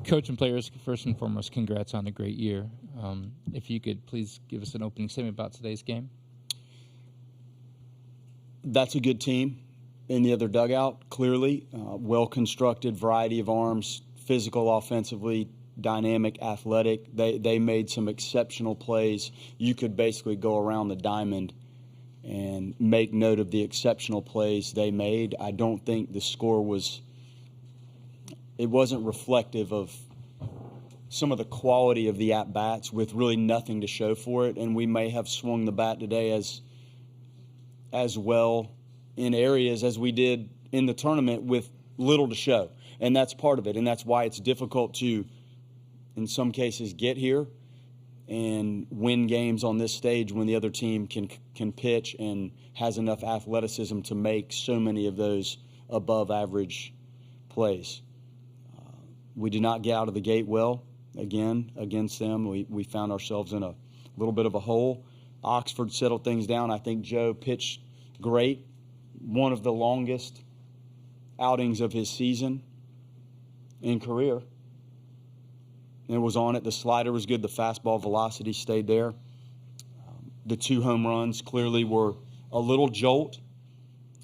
Coach and players, first and foremost, congrats on a great year. If you could please give us an opening statement about today's game. That's a good team in the other dugout, clearly. Well-constructed, variety of arms, physical offensively, dynamic, athletic. They made some exceptional plays. You could basically go around the diamond and make note of the exceptional plays they made. I don't think the score wasn't reflective of some of the quality of the at-bats with really nothing to show for it, and we may have swung the bat today as well in areas as we did in the tournament with little to show, and that's part of it, and that's why it's difficult to, in some cases, get here and win games on this stage when the other team can pitch and has enough athleticism to make so many of those above-average plays. We did not get out of the gate well, again, against them. We found ourselves in a little bit of a hole. Oxford settled things down. I think Joe pitched great. One of the longest outings of his season in career. And it was on it. The slider was good. The fastball velocity stayed there. The 2 home runs clearly were a little jolt,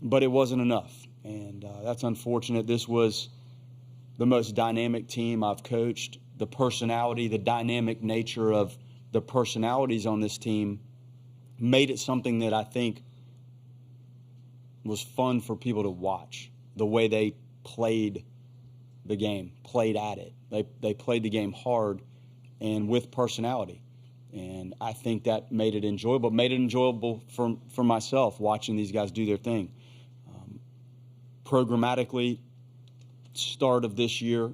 but it wasn't enough. And that's unfortunate. This was the most dynamic team I've coached. The personality, the dynamic nature of the personalities on this team made it something that I think was fun for people to watch. The way they played the game, played at it. They played the game hard and with personality. And I think that made it enjoyable for myself watching these guys do their thing. Programmatically, start of this year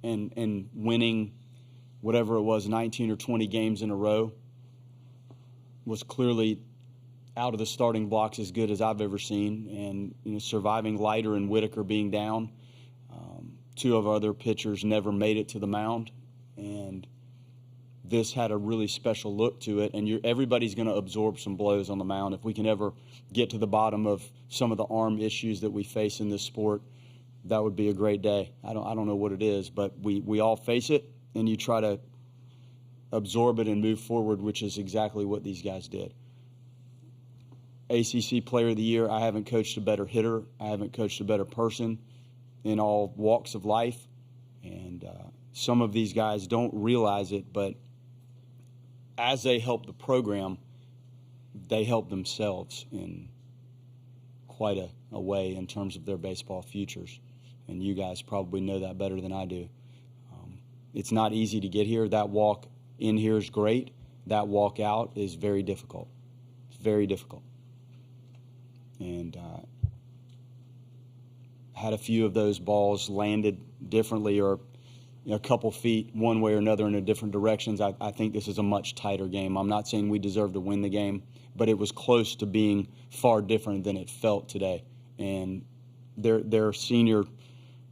and winning whatever it was, 19 or 20 games in a row was clearly out of the starting blocks as good as I've ever seen. And surviving Leiter and Whitaker being down, 2 of our other pitchers never made it to the mound, and this had a really special look to it. And everybody's going to absorb some blows on the mound. If we can ever get to the bottom of some of the arm issues that we face in this sport, that would be a great day. I don't know what it is, but we all face it, and you try to absorb it and move forward, which is exactly what these guys did. ACC Player of the Year, I haven't coached a better hitter. I haven't coached a better person in all walks of life. And some of these guys don't realize it, but as they help the program, they help themselves in quite a way in terms of their baseball futures. And you guys probably know that better than I do. It's not easy to get here. That walk in here is great. That walk out is very difficult. It's very difficult. And had a few of those balls landed differently or a couple feet one way or another in a different directions. I think this is a much tighter game. I'm not saying we deserve to win the game, but it was close to being far different than it felt today. And their senior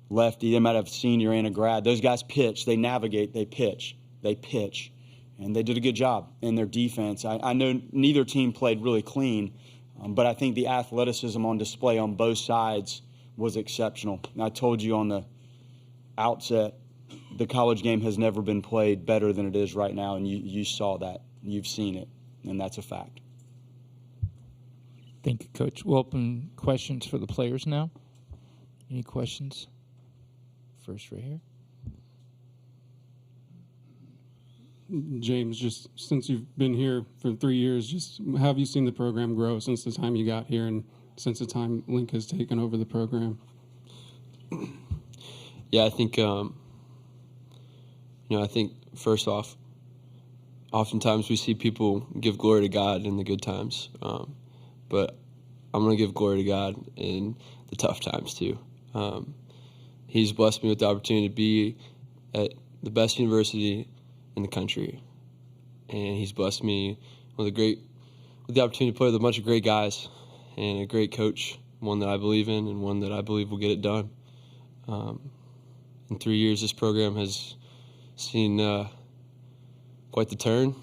lefty, they might have senior and a grad. Those guys pitch, they navigate, they pitch, and they did a good job in their defense. I know neither team played really clean, but I think the athleticism on display on both sides was exceptional. And I told you on the outset, the college game has never been played better than it is right now, and you saw that. You've seen it, and that's a fact. Thank you, Coach. We'll open questions for the players now. Any questions? First right here. James, just since you've been here for 3 years, just how have you seen the program grow since the time you got here and since the time Link has taken over the program? Yeah, I think, I think first off, oftentimes we see people give glory to God in the good times, but I'm going to give glory to God in the tough times too. He's blessed me with the opportunity to be at the best university in the country, and he's blessed me with the opportunity to play with a bunch of great guys and a great coach, one that I believe in and one that I believe will get it done. In 3 years, this program has seen quite the turn.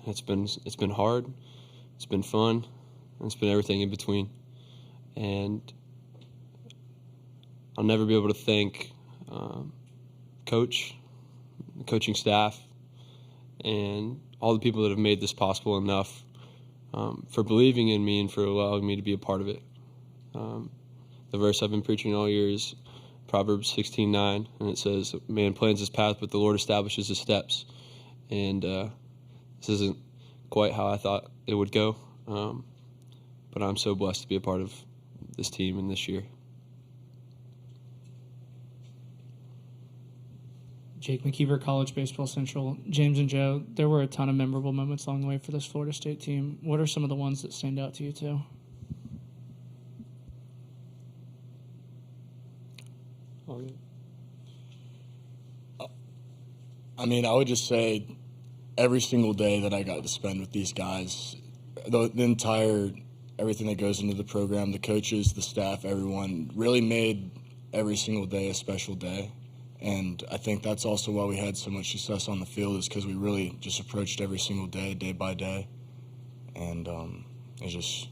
It's been hard, it's been fun, and it's been everything in between. And I'll never be able to thank coach, the coaching staff, and all the people that have made this possible enough, for believing in me and for allowing me to be a part of it. The verse I've been preaching all year is Proverbs 16:9, and it says, "Man plans his path, but the Lord establishes his steps." And this isn't quite how I thought it would go, but I'm so blessed to be a part of this team and this year. Jake McKeever, College Baseball Central. James and Joe, there were a ton of memorable moments along the way for this Florida State team. What are some of the ones that stand out to you too? I mean, I would just say every single day that I got to spend with these guys, the entire, everything that goes into the program, the coaches, the staff, everyone really made every single day a special day. And I think that's also why we had so much success on the field, is because we really just approached every single day, day by day. And it's just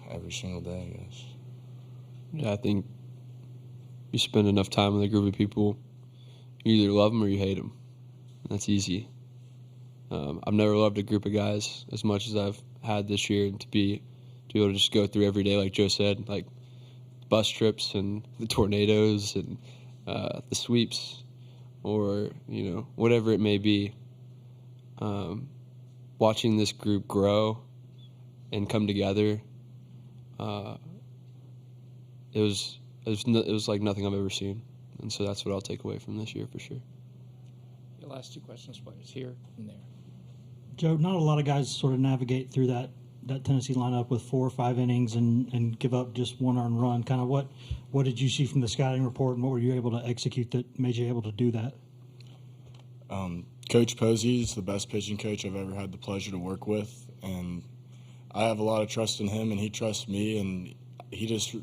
every single day, I guess. Yeah, I think you spend enough time with a group of people, you either love them or you hate them. That's easy. I've never loved a group of guys as much as I've had this year, and to be able to just go through every day, like Joe said, like bus trips and the tornadoes and the sweeps, or whatever it may be. Watching this group grow and come together, it was like nothing I've ever seen, and so that's what I'll take away from this year for sure. The last two questions, players here and there. Joe, not a lot of guys sort of navigate through that Tennessee lineup with 4 or 5 innings and give up just one earned run. Kind of what did you see from the scouting report, and what were you able to execute that made you able to do that? Coach Posey is the best pitching coach I've ever had the pleasure to work with, and I have a lot of trust in him, and he trusts me, and he just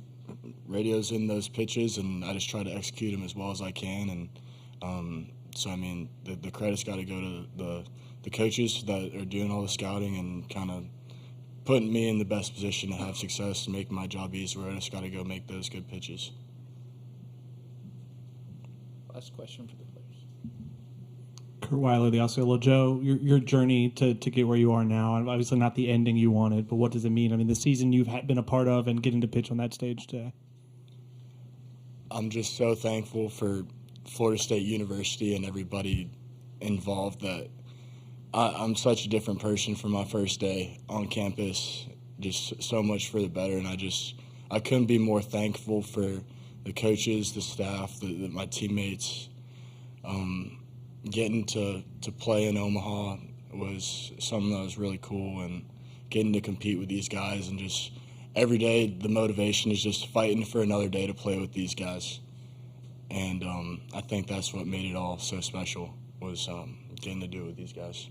radios in those pitches, and I just try to execute them as well as I can. And so, I mean, the credit's got to go to the coaches that are doing all the scouting and kind of putting me in the best position to have success and make my job easier. I just got to go make those good pitches. Last question for the players. Kurt Weiler, the Osceola. Joe, your journey to get where you are now, and obviously not the ending you wanted, but what does it mean? I mean, the season you've been a part of and getting to pitch on that stage today. I'm just so thankful for Florida State University and everybody involved that I'm such a different person from my first day on campus, just so much for the better. And I couldn't be more thankful for the coaches, the staff, my teammates. Getting to play in Omaha was something that was really cool, and getting to compete with these guys, and just every day the motivation is just fighting for another day to play with these guys. And I think that's what made it all so special, was getting to do it with these guys.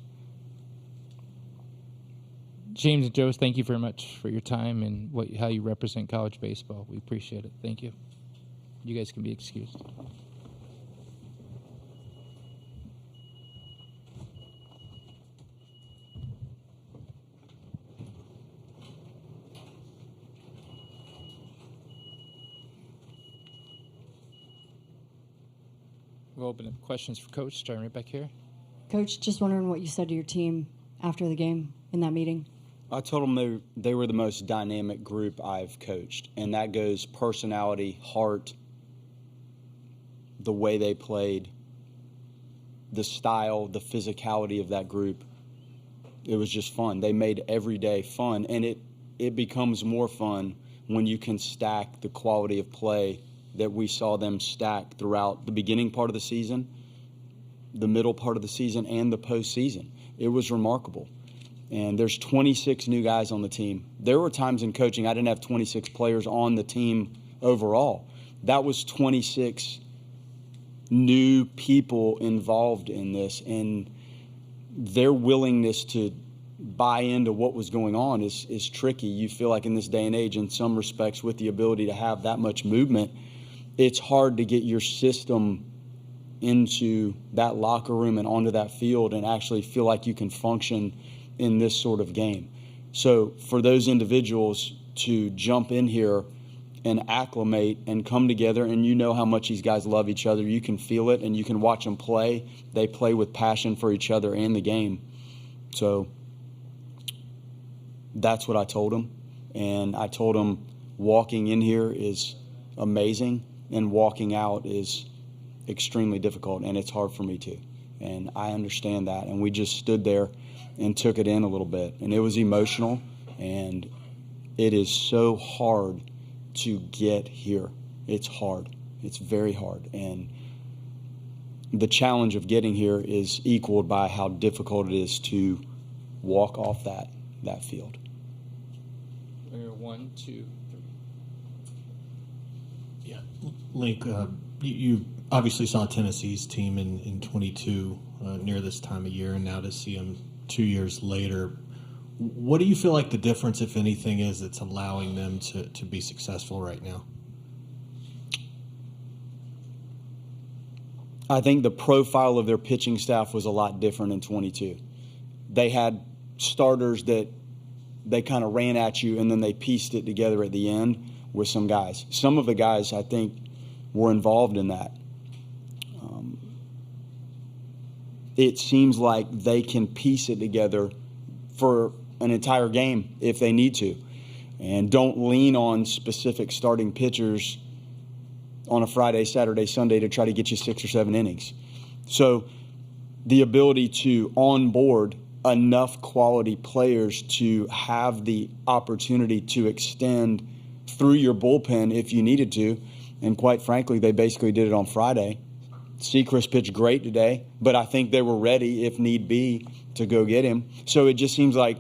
James and Joe, thank you very much for your time and how you represent college baseball. We appreciate it. Thank you. You guys can be excused. We'll open up questions for Coach. Starting right back here. Coach, just wondering what you said to your team after the game in that meeting. I told them they were the most dynamic group I've coached, and that goes personality, heart, the way they played, the style, the physicality of that group. It was just fun. They made every day fun, and it becomes more fun when you can stack the quality of play that we saw them stack throughout the beginning part of the season, the middle part of the season, and the postseason. It was remarkable. And there's 26 new guys on the team. There were times in coaching I didn't have 26 players on the team overall. That was 26 new people involved in this, and their willingness to buy into what was going on is tricky. You feel like in this day and age, in some respects, with the ability to have that much movement, it's hard to get your system into that locker room and onto that field and actually feel like you can function in this sort of game. So for those individuals to jump in here and acclimate and come together, and you know how much these guys love each other. You can feel it, and you can watch them play. They play with passion for each other and the game. So that's what I told them. And I told them walking in here is amazing, and walking out is extremely difficult, and it's hard for me too. And I understand that. And we just stood there and took it in a little bit. And it was emotional, and it is so hard to get here. It's hard. It's very hard. And the challenge of getting here is equaled by how difficult it is to walk off that field. 1, 2, 3. Yeah, Link, you obviously saw Tennessee's team in 22 near this time of year, and now to see them 2 years later. What do you feel like the difference, if anything, is that's allowing them to be successful right now? I think the profile of their pitching staff was a lot different in 22. They had starters that they kind of ran at you, and then they pieced it together at the end with some guys. Some of the guys, I think, were involved in that. It seems like they can piece it together for an entire game if they need to, and don't lean on specific starting pitchers on a Friday, Saturday, Sunday to try to get you 6 or 7 innings. So the ability to onboard enough quality players to have the opportunity to extend through your bullpen if you needed to, and quite frankly, they basically did it on Friday. Sechrist pitched great today, but I think they were ready, if need be, to go get him. So it just seems like,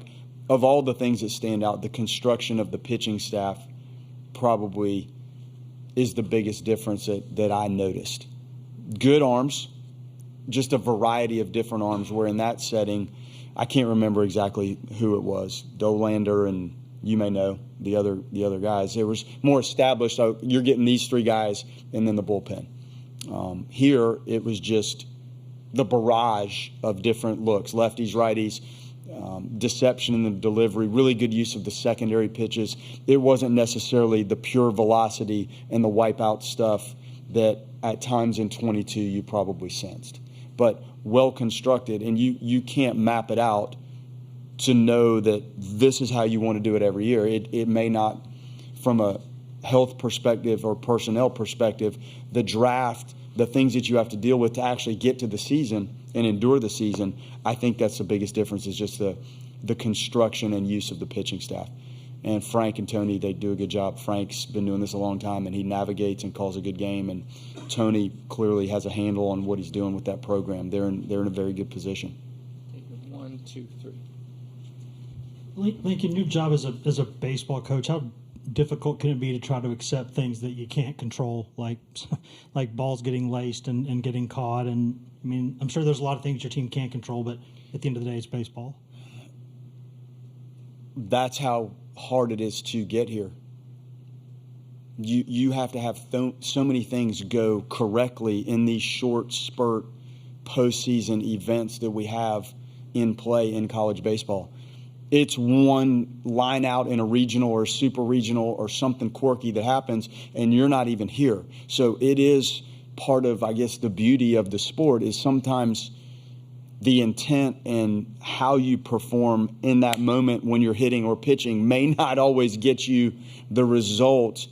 of all the things that stand out, the construction of the pitching staff probably is the biggest difference that I noticed. Good arms, just a variety of different arms, where in that setting, I can't remember exactly who it was, Dolander, and you may know the other guys. It was more established. So you're getting these 3 guys and then the bullpen. Here, it was just the barrage of different looks, lefties, righties, deception in the delivery, really good use of the secondary pitches. It wasn't necessarily the pure velocity and the wipeout stuff that at times in 22 you probably sensed. But well constructed, and you can't map it out to know that this is how you want to do it every year. It may not, from a health perspective or personnel perspective, the draft, the things that you have to deal with to actually get to the season and endure the season, I think that's the biggest difference, is just the construction and use of the pitching staff. And Frank and Tony, they do a good job. Frank's been doing this a long time, and he navigates and calls a good game. And Tony clearly has a handle on what he's doing with that program. They're in a very good position. 1, 2, 3. Lincoln, your job as a baseball coach, how difficult can it be to try to accept things that you can't control, like balls getting laced and getting caught? And I mean, I'm sure there's a lot of things your team can't control, but at the end of the day, it's baseball. That's how hard it is to get here. You have to have so many things go correctly in these short spurt postseason events that we have in play in college baseball. It's one line out in a regional or super regional or something quirky that happens, and you're not even here. So it is part of, I guess, the beauty of the sport is sometimes the intent and how you perform in that moment when you're hitting or pitching may not always get you the result,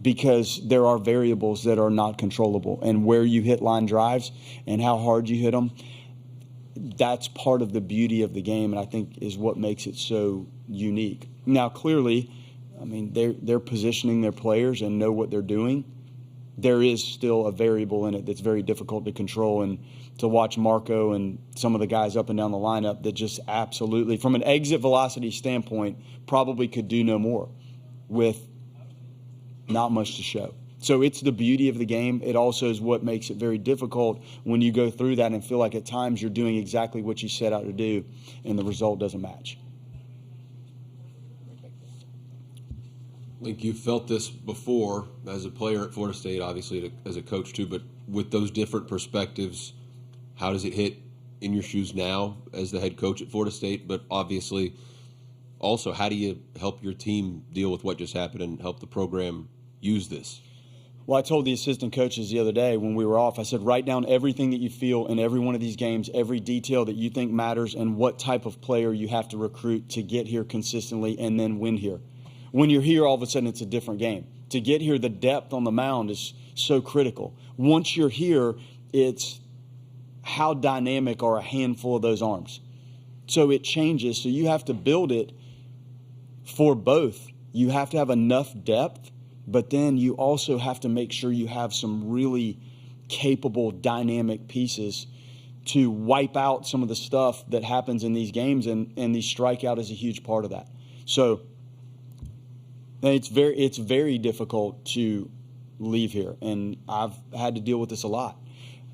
because there are variables that are not controllable, and where you hit line drives and how hard you hit them, that's part of the beauty of the game, and I think is what makes it so unique. Now, clearly, I mean, they're positioning their players and know what they're doing. There is still a variable in it that's very difficult to control, and to watch Marco and some of the guys up and down the lineup that just absolutely, from an exit velocity standpoint, probably could do no more with not much to show. So it's the beauty of the game. It also is what makes it very difficult when you go through that and feel like at times you're doing exactly what you set out to do and the result doesn't match. Link, you felt this before as a player at Florida State, obviously as a coach too, but with those different perspectives, how does it hit in your shoes now as the head coach at Florida State? But obviously also, how do you help your team deal with what just happened and help the program use this? Well, I told the assistant coaches the other day when we were off, I said, write down everything that you feel in every one of these games, every detail that you think matters, and what type of player you have to recruit to get here consistently and then win here. When you're here, all of a sudden it's a different game. To get here, the depth on the mound is so critical. Once you're here, it's how dynamic are a handful of those arms. So it changes. So you have to build it for both. You have to have enough depth, but then you also have to make sure you have some really capable, dynamic pieces to wipe out some of the stuff that happens in these games, and the strikeout is a huge part of that. So it's very difficult to leave here, and I've had to deal with this a lot.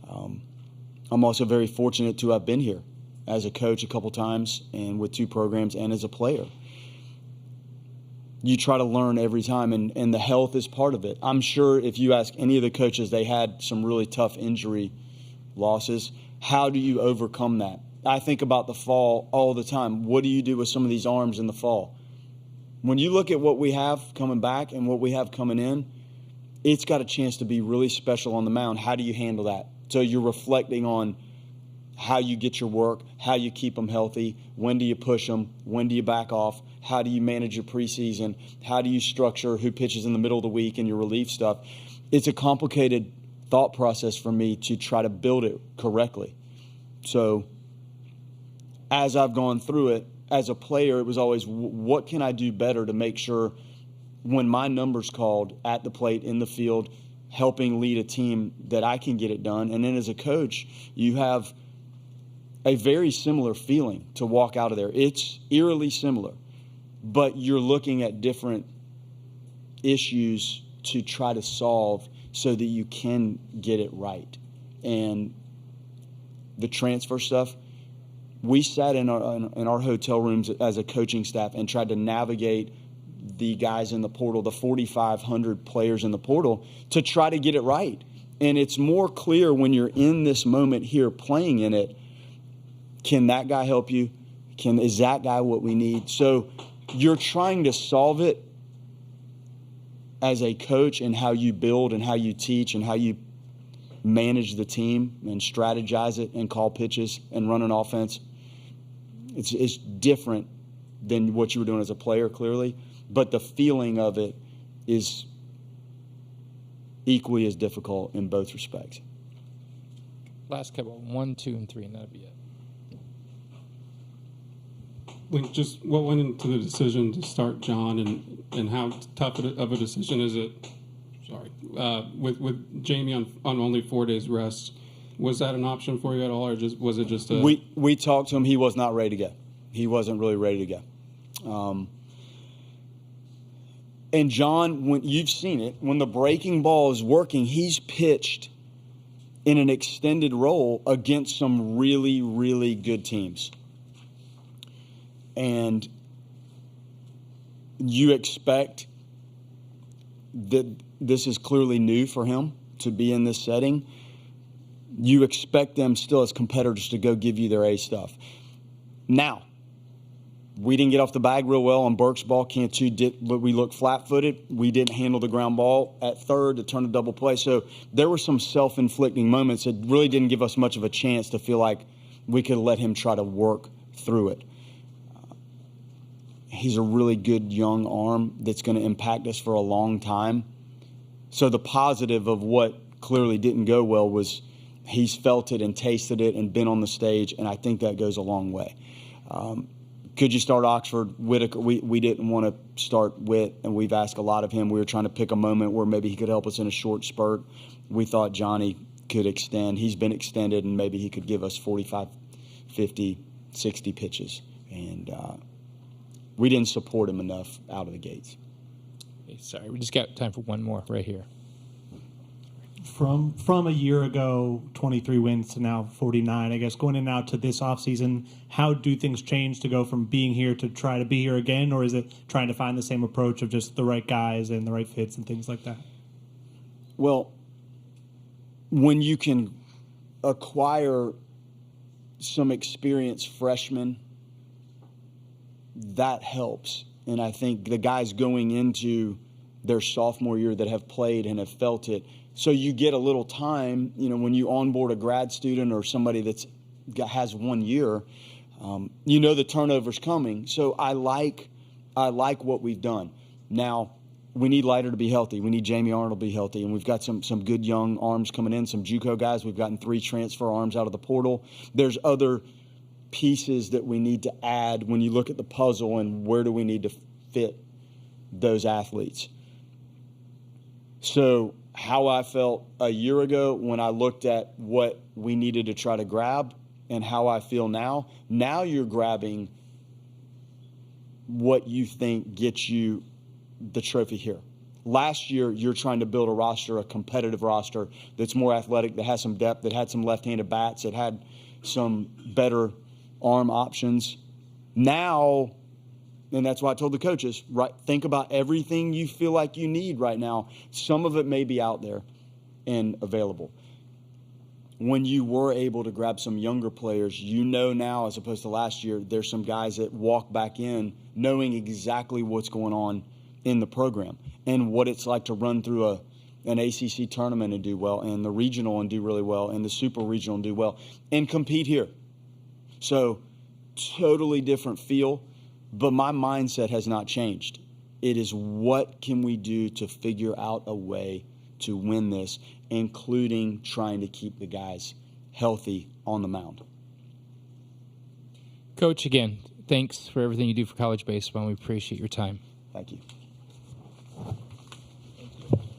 I'm also very fortunate to have been here as a coach a couple times and with 2 programs and as a player. You try to learn every time, and the health is part of it. I'm sure if you ask any of the coaches, they had some really tough injury losses. How do you overcome that? I think about the fall all the time. What do you do with some of these arms in the fall? When you look at what we have coming back and what we have coming in, it's got a chance to be really special on the mound. How do you handle that? So you're reflecting on how you get your work, how you keep them healthy, when do you push them, when do you back off, how do you manage your preseason, how do you structure who pitches in the middle of the week and your relief stuff. It's a complicated thought process for me to try to build it correctly. So as I've gone through it, as a player, it was always, what can I do better to make sure when my number's called at the plate, in the field, helping lead a team, that I can get it done. And then as a coach, you have a very similar feeling to walk out of there. It's eerily similar, but you're looking at different issues to try to solve so that you can get it right. And the transfer stuff, we sat in our hotel rooms as a coaching staff and tried to navigate the guys in the portal, the 4,500 players in the portal, to try to get it right. And it's more clear when you're in this moment here playing in it, can that guy help you? Is that guy what we need? So you're trying to solve it as a coach, and how you build and how you teach and how you manage the team and strategize it and call pitches and run an offense. It's different than what you were doing as a player, clearly, but the feeling of it is equally as difficult in both respects. Last couple, 1, 2, and 3, and that'll be it. Like, just what went into the decision to start John, and how tough of a decision is it? Sorry, with Jamie on only 4 days rest, was that an option for you at all, or was it just a? We talked to him. He was not ready to go. He wasn't really ready to go. And John, when you've seen it, when the breaking ball is working, he's pitched in an extended role against some really, really good teams. And you expect that this is clearly new for him to be in this setting. You expect them still as competitors to go give you their A stuff. Now, we didn't get off the bag real well on Burke's ball. Cantu did, but we looked flat-footed. We didn't handle the ground ball at third to turn a double play. So there were some self-inflicting moments that really didn't give us much of a chance to feel like we could let him try to work through it. He's a really good young arm that's going to impact us for a long time. So the positive of what clearly didn't go well was he's felt it and tasted it and been on the stage, and I think that goes a long way. Could you start Oxford? Whitaker? We didn't want to start Whit, and we've asked a lot of him. We were trying to pick a moment where maybe he could help us in a short spurt. We thought Johnny could extend. He's been extended, and maybe he could give us 45, 50, 60 pitches. And we didn't support him enough out of the gates. Hey, sorry, we just got time for one more right here. From a year ago, 23 wins to now 49, I guess, going in now to this offseason, how do things change to go from being here to try to be here again, or is it trying to find the same approach of just the right guys and the right fits and things like that? Well, when you can acquire some experienced freshmen, that helps. And I think the guys going into their sophomore year that have played and have felt it. So you get a little time, when you onboard a grad student or somebody has 1 year, the turnover's coming. So I like what we've done. Now, we need Leiter to be healthy. We need Jamie Arnold to be healthy. And we've got some good young arms coming in, some JUCO guys. We've gotten 3 transfer arms out of the portal. There's other pieces that we need to add when you look at the puzzle and where do we need to fit those athletes. So how I felt a year ago when I looked at what we needed to try to grab and how I feel now you're grabbing what you think gets you the trophy here. Last year, you're trying to build a competitive roster that's more athletic, that has some depth, that had some left-handed bats, that had some better arm options. Now, and that's why I told the coaches, right, think about everything you feel like you need right now. Some of it may be out there and available. When you were able to grab some younger players, now as opposed to last year, there's some guys that walk back in knowing exactly what's going on in the program and what it's like to run through an ACC tournament and do well, and the regional and do really well, and the super regional and do well, and compete here. So totally different feel, but my mindset has not changed. It is what can we do to figure out a way to win this, including trying to keep the guys healthy on the mound. Coach, again, thanks for everything you do for college baseball, and we appreciate your time. Thank you.